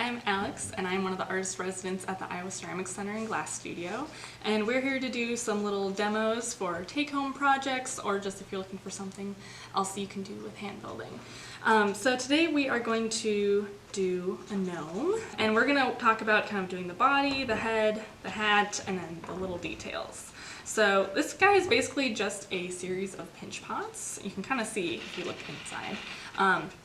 I'm Alex, and I'm one of the artist residents at the Iowa Ceramics Center and Glass Studio, and we're here to do some little demos for take-home projects, or just if you're looking for something else you can do with hand building. So today we are going to do a gnome, and we're going to talk about kind of doing the body, the head, the hat, and then the little details. So this guy is basically just a series of pinch pots. You can kind of see if you look inside.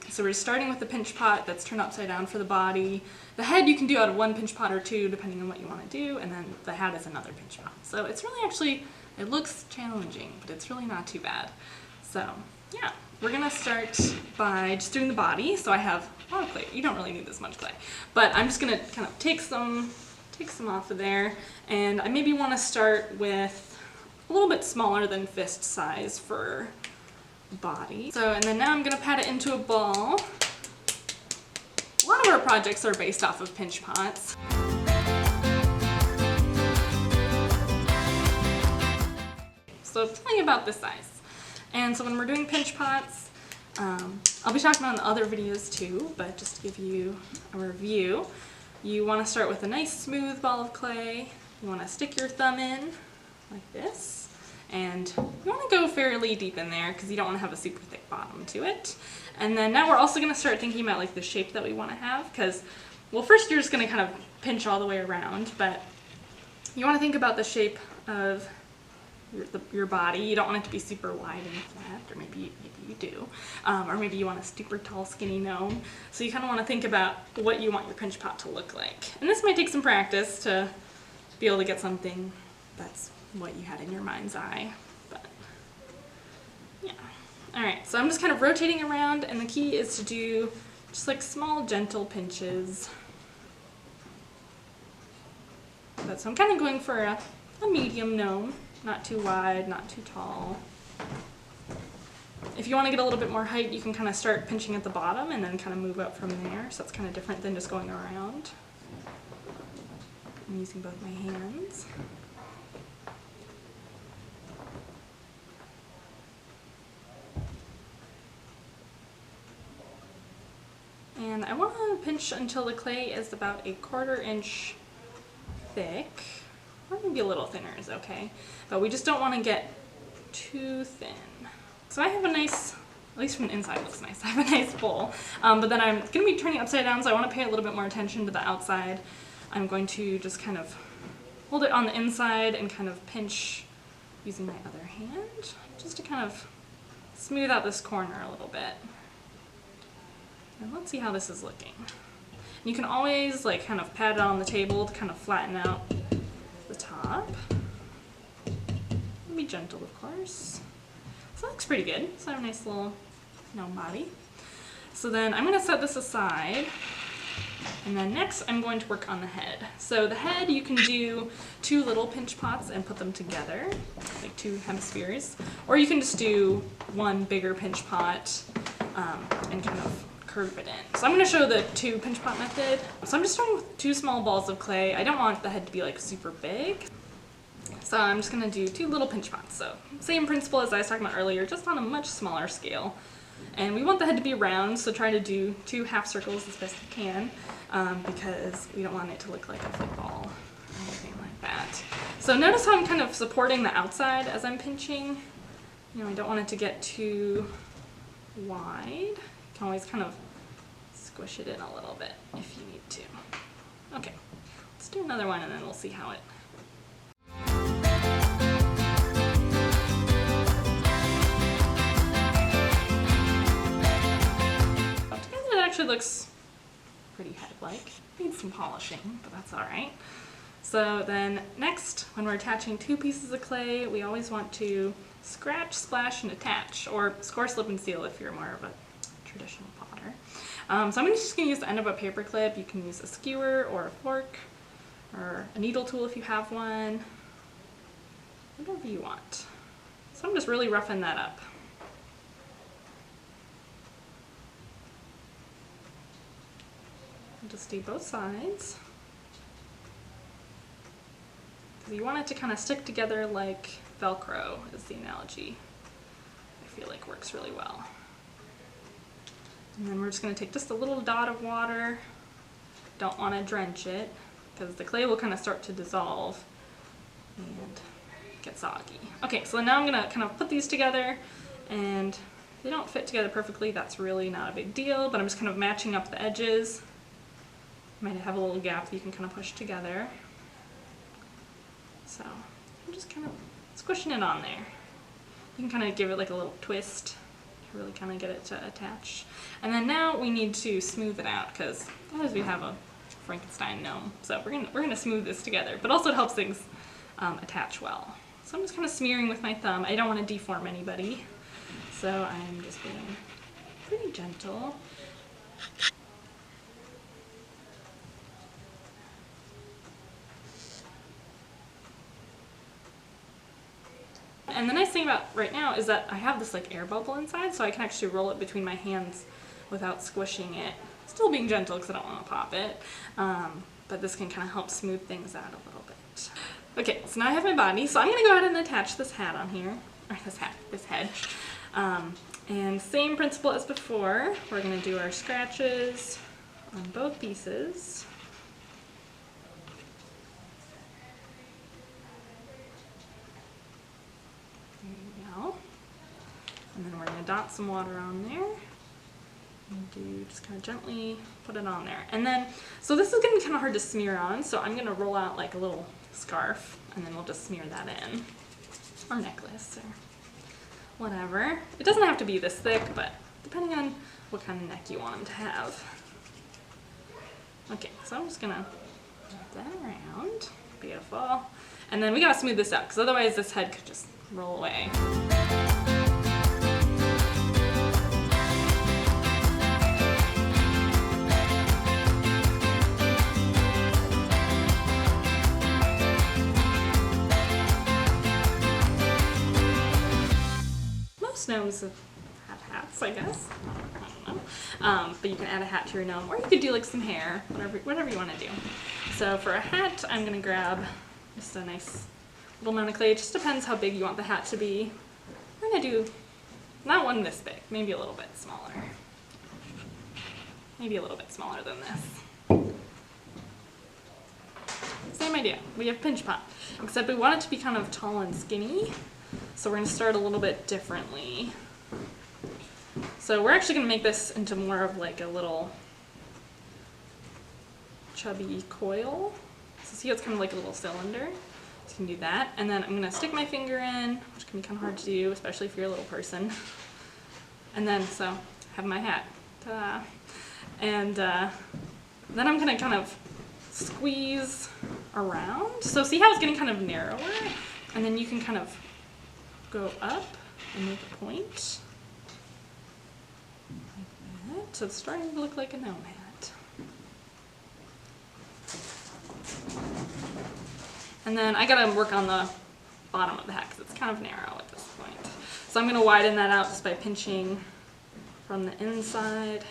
So we're starting with the pinch pot that's turned upside down for the body. The head you can do out of one pinch pot or two depending on what you want to do, and then the hat is another pinch pot. So it's really actually, it looks challenging, but it's really not too bad. So yeah, we're gonna start by just doing the body. So I have a lot of clay. You don't really need this much clay, but I'm just gonna kind of take some off of there, and I maybe want to start with a little bit smaller than fist size for body. So, and then now I'm going to pat it into a ball. A lot of our projects are based off of pinch pots. So plenty about this size. And so when we're doing pinch pots, I'll be talking about in the other videos too, but just to give you a review, you want to start with a nice smooth ball of clay. You want to stick your thumb in like this, and you want to go fairly deep in there because you don't want to have a super thick bottom to it. And then now we're also going to start thinking about like the shape that we want to have, because, well, first you're just going to kind of pinch all the way around, but you want to think about the shape of your body. You don't want it to be super wide and flat, or maybe you do, or maybe you want a super tall skinny gnome. So you kind of want to think about what you want your pinch pot to look like. And this might take some practice to be able to get something that's what you had in your mind's eye, but yeah. Alright, so I'm just kind of rotating around, and the key is to do just like small gentle pinches. But so I'm kind of going for a medium gnome. Not too wide, not too tall. If you want to get a little bit more height, you can kind of start pinching at the bottom and then kind of move up from there. So that's kind of different than just going around. I'm using both my hands. And I want to pinch until the clay is about a 1/4 inch thick. Or maybe a little thinner is okay, but we just don't want to get too thin. So I have a nice, at least from the inside it looks nice, I have a nice bowl, but then I'm going to be turning it upside down, so I want to pay a little bit more attention to the outside. I'm going to just kind of hold it on the inside and kind of pinch using my other hand, just to kind of smooth out this corner a little bit. And let's see how this is looking. You can always like kind of pat it on the table to kind of flatten out the top. Be gentle, of course. So that looks pretty good. So I have a nice little gnome body. So then I'm going to set this aside, and then next I'm going to work on the head. So the head, you can do 2 little pinch pots and put them together, like 2 hemispheres, or you can just do 1 bigger pinch pot and kind of curve it in. So I'm going to show the 2 pinch pot method. So I'm just starting with 2 small balls of clay. I don't want the head to be like super big. So I'm just going to do 2 little pinch pots. So same principle as I was talking about earlier, just on a much smaller scale. And we want the head to be round, so try to do 2 half circles as best you can, because we don't want it to look like a football or anything like that. So notice how I'm kind of supporting the outside as I'm pinching. You know, I don't want it to get too wide. You can always kind of squish it in a little bit if you need to. Okay, let's do another one and then we'll see how it. Together it actually looks pretty head-like. Needs some polishing, but that's alright. So then next, when we're attaching 2 pieces of clay, we always want to scratch, splash, and attach, or score, slip, and seal if you're more of a traditional potter. So I'm just going to use the end of a paper clip. You can use a skewer or a fork or a needle tool if you have one, whatever you want. So I'm just really roughing that up. I'll just do both sides. Because you want it to kind of stick together like Velcro is the analogy. I feel like works really well. And then we're just going to take just a little dot of water Don't want to drench it because the clay will kind of start to dissolve and get soggy. Okay, so now I'm gonna kind of put these together, and if they don't fit together perfectly, that's really not a big deal, but I'm just kind of matching up the edges. Might have a little gap that you can kind of push together. So I'm just kind of squishing it on there. You can kind of give it like a little twist to really kind of get it to attach. And then now we need to smooth it out because otherwise we have a Frankenstein gnome. So we're gonna smooth this together, but also it helps things attach well. So I'm just kind of smearing with my thumb. I don't want to deform anybody, so I'm just being pretty gentle. And the nice thing about right now is that I have this like air bubble inside, so I can actually roll it between my hands without squishing it. Still being gentle because I don't want to pop it, but this can kind of help smooth things out a little bit. Okay, so now I have my body, so I'm going to go ahead and attach this hat on here, or this head. And same principle as before, we're going to do our scratches on both pieces. And then we're going to dot some water on there and just kind of gently put it on there. And then, so this is going to be kind of hard to smear on, so I'm going to roll out like a little scarf and then we'll just smear that in. Or necklace or whatever. It doesn't have to be this thick, but depending on what kind of neck you want them to have. Okay, so I'm just going to wrap that around. Beautiful. And then we got to smooth this out because otherwise this head could just roll away. Gnomes have hats, I guess. I don't know. But you can add a hat to your gnome, or you could do like some hair, whatever you want to do. So for a hat, I'm going to grab just a nice little amount of clay. It just depends how big you want the hat to be. I'm going to do not one this big, maybe a little bit smaller. Maybe a little bit smaller than this. Same idea. We have pinch pot, except we want it to be kind of tall and skinny. So we're going to start a little bit differently. So we're actually going to make this into more of like a little chubby coil. So see how it's kind of like a little cylinder? So you can do that. And then I'm going to stick my finger in, which can be kind of hard to do, especially if you're a little person. And then, so I have my hat. Ta-da! And then I'm going to kind of squeeze around. So see how it's getting kind of narrower? And then you can kind of go up and make a point like that. So it's starting to look like a gnome hat. And then I gotta work on the bottom of the hat because it's kind of narrow at this point. So I'm gonna widen that out just by pinching from the inside.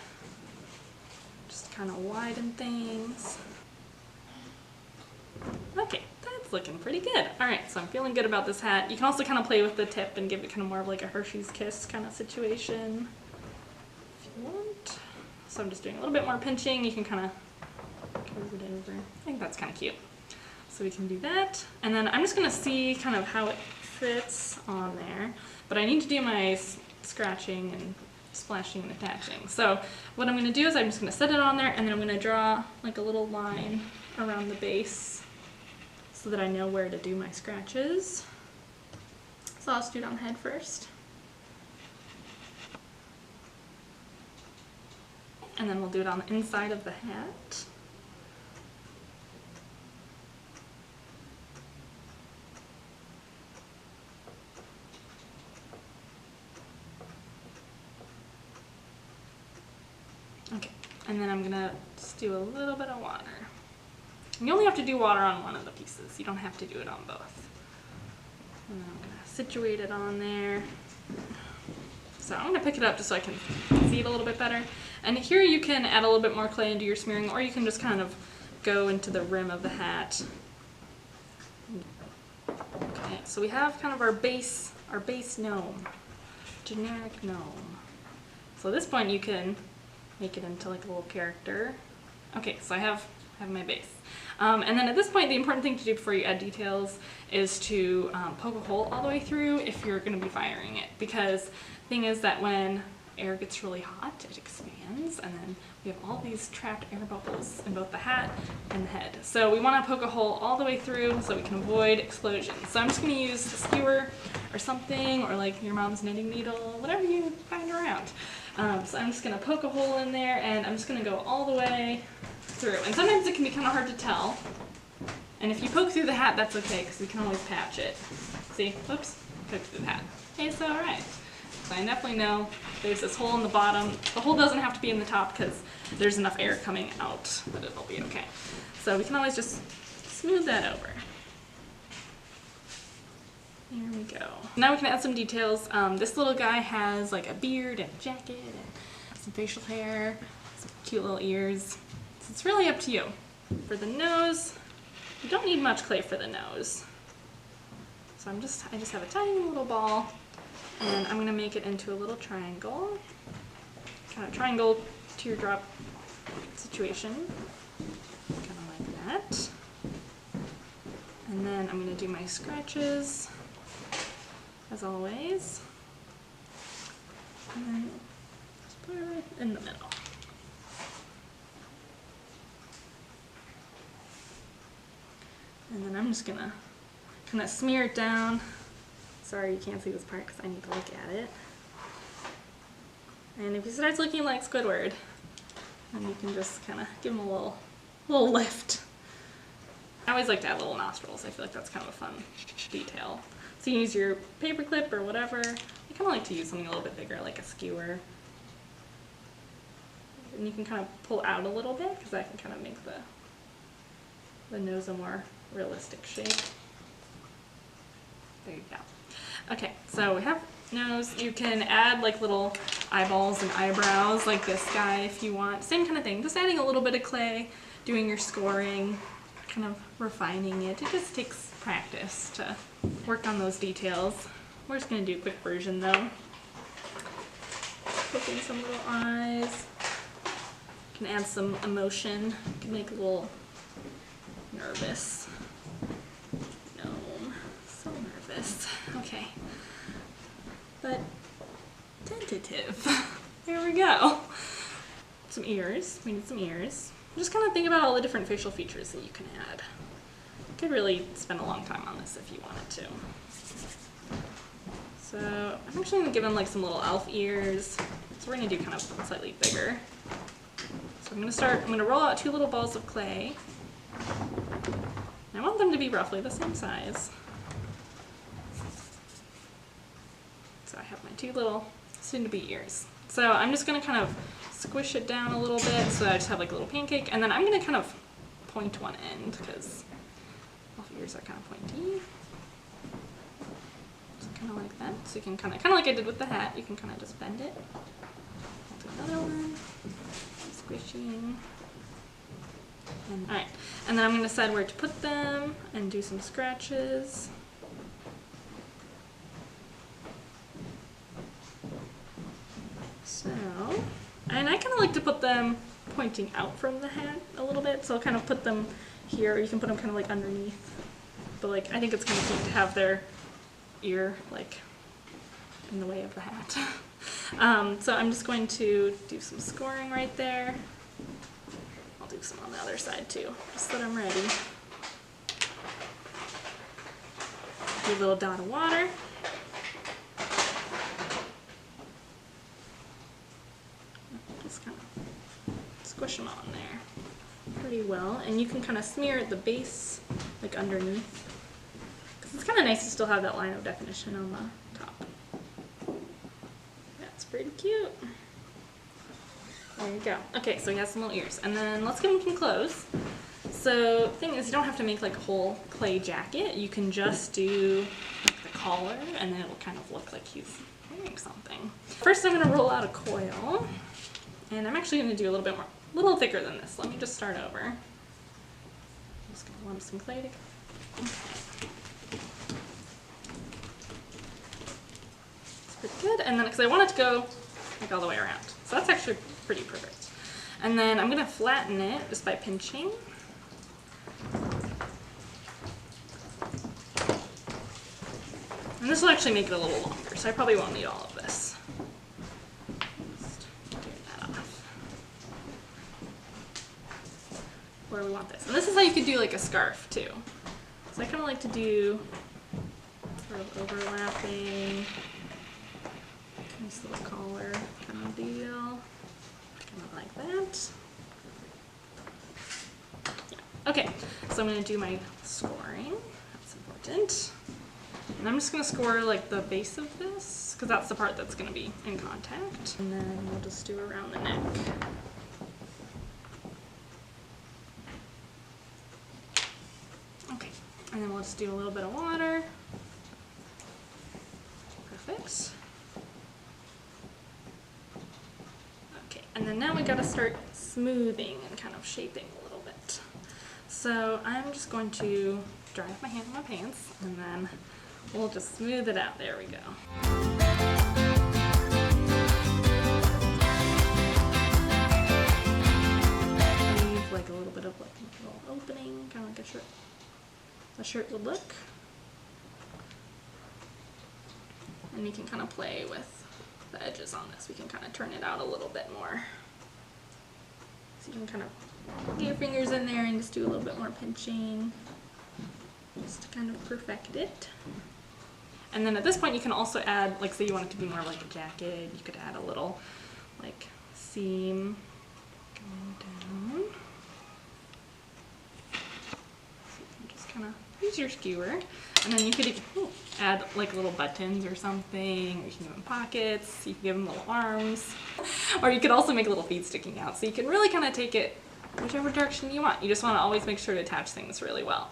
Just kind of widen things. Okay. Looking pretty good. Alright, so I'm feeling good about this hat. You can also kind of play with the tip and give it kind of more of like a Hershey's Kiss kind of situation if you want. So I'm just doing a little bit more pinching. You can kind of curve it over. I think that's kind of cute. So we can do that. And then I'm just going to see kind of how it fits on there. But I need to do my scratching and splashing and attaching. So what I'm going to do is I'm just going to set it on there and then I'm going to draw like a little line around the base so that I know where to do my scratches. So I'll just do it on the head first. And then we'll do it on the inside of the hat. Okay, and then I'm gonna just do a little bit of water. You only have to do water on one of the pieces. You don't have to do it on both. And then I'm going to situate it on there. So I'm going to pick it up just so I can see it a little bit better. And here you can add a little bit more clay and do your smearing, or you can just kind of go into the rim of the hat. Okay, so we have kind of our base gnome, generic gnome. So at this point you can make it into like a little character. Okay, so I have have my base. And then at this point, the important thing to do before you add details is to poke a hole all the way through if you're going to be firing it. Because the thing is that when air gets really hot, it expands, and then we have all these trapped air bubbles in both the hat and the head. So we want to poke a hole all the way through so we can avoid explosions. So I'm just going to use a skewer or something, or like your mom's knitting needle, whatever you find around. So I'm just going to poke a hole in there, and I'm just going to go all the way through. And sometimes it can be kind of hard to tell. And if you poke through the hat, that's okay, because we can always patch it. See? Whoops. Poke through the hat. Okay, so alright. So I definitely know there's this hole in the bottom. The hole doesn't have to be in the top because there's enough air coming out that it'll be okay. So we can always just smooth that over. There we go. Now we can add some details. This little guy has like a beard and a jacket and some facial hair, some cute little ears. So it's really up to you. For the nose, you don't need much clay for the nose. So I just have a tiny little ball, and I'm gonna make it into a little triangle. Kind of triangle teardrop situation. Kind of like that. And then I'm gonna do my scratches, as always. And then just put it right in the middle. And then I'm just gonna kind of smear it down. Sorry you can't see this part because I need to look at it. And if he starts looking like Squidward, then you can just kind of give him a little lift. I always like to add little nostrils. I feel like that's kind of a fun detail. So you can use your paper clip or whatever. I kind of like to use something a little bit bigger, like a skewer. And you can kind of pull out a little bit because that can kind of make the nose a more realistic shape. There you go. Okay, so we have nose. You can add like little eyeballs and eyebrows like this guy if you want. Same kind of thing, just adding a little bit of clay, doing your scoring, kind of refining it. It just takes practice to work on those details. We're just going to do a quick version though. Put in some little eyes. You can add some emotion. You can make a little nervous. Gnome. So nervous. Okay. But tentative. There we go. Some ears. We need some ears. Just kind of think about all the different facial features that you can add. You could really spend a long time on this if you wanted to. So I'm actually going to give him like some little elf ears. So we're going to do kind of slightly bigger. So I'm going to roll out 2 little balls of clay. I want them to be roughly the same size. So I have my 2 little soon-to-be ears. So I'm just going to kind of squish it down a little bit so I just have like a little pancake, and then I'm going to kind of point one end because elf ears are kind of pointy. So kind of like that. So you can kind of like I did with the hat, you can kind of just bend it. I'll do another one. Squishing. Alright, and then I'm going to decide where to put them and do some scratches. So, and I kind of like to put them pointing out from the hat a little bit, so I'll kind of put them here, or you can put them kind of like underneath. But like, I think it's kind of cute to have their ear like in the way of the hat. So I'm just going to do some scoring right there. I'll do some on the other side too, just so that I'm ready. Do a little dot of water. Just kind of squish them on there pretty well, and you can kind of smear at the base, like underneath, because it's kind of nice to still have that line of definition on the top. That's pretty cute. There you go. Okay, so he has some little ears, and then let's give him some clothes. So the thing is, you don't have to make like a whole clay jacket. You can just do like the collar, and then it will kind of look like he's wearing something. First, I'm going to roll out a coil, and I'm actually going to do a little thicker than this. Let me just start over. I'm just going to lump some clay together. Okay. It's pretty good, and then because I want it to go like all the way around, so that's actually pretty perfect. And then I'm going to flatten it just by pinching. And this will actually make it a little longer, so I probably won't need all of this. Just get that off. Where we want this. And this is how you could do like a scarf too. So I kind of like to do sort of overlapping, nice little collar kind of deal, kind of like that. Yeah. Okay, so I'm going to do my scoring. That's important. And I'm just going to score like the base of this, because that's the part that's going to be in contact. And then we'll just do around the neck. Okay, and then we'll just do a little bit of water. Perfect. Okay, and then now we got to start smoothing and kind of shaping a little bit. So I'm just going to dry off my hand in my pants, and then we'll just smooth it out. There we go. Leave like a little bit of like a little opening, kind of like a shirt would look. And you can kind of play with the edges on this. We can kind of turn it out a little bit more. So you can kind of get your fingers in there and just do a little bit more pinching, just to kind of perfect it. And then at this point you can also add, like say you want it to be more like a jacket, you could add a little like seam going down. So you can just kind of use your skewer, and then you could add like little buttons or something, or you can give them pockets, you can give them little arms, or you could also make little feet sticking out. So you can really kind of take it whichever direction you want. You just want to always make sure to attach things really well.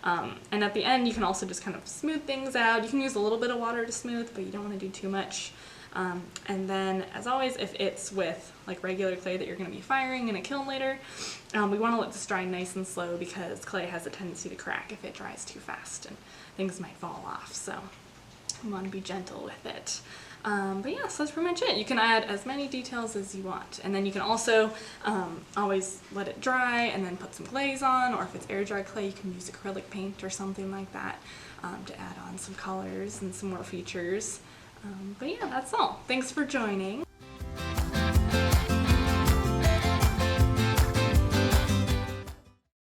And at the end you can also just kind of smooth things out. You can use a little bit of water to smooth, but you don't want to do too much. And then as always, if it's with like regular clay that you're going to be firing in a kiln later, we want to let this dry nice and slow, because clay has a tendency to crack if it dries too fast and things might fall off. So we want to be gentle with it. But yeah, so that's pretty much it. You can add as many details as you want, and then you can also always let it dry and then put some glaze on, or if it's air dry clay you can use acrylic paint or something like that to add on some colors and some more features. But yeah, that's all. Thanks for joining.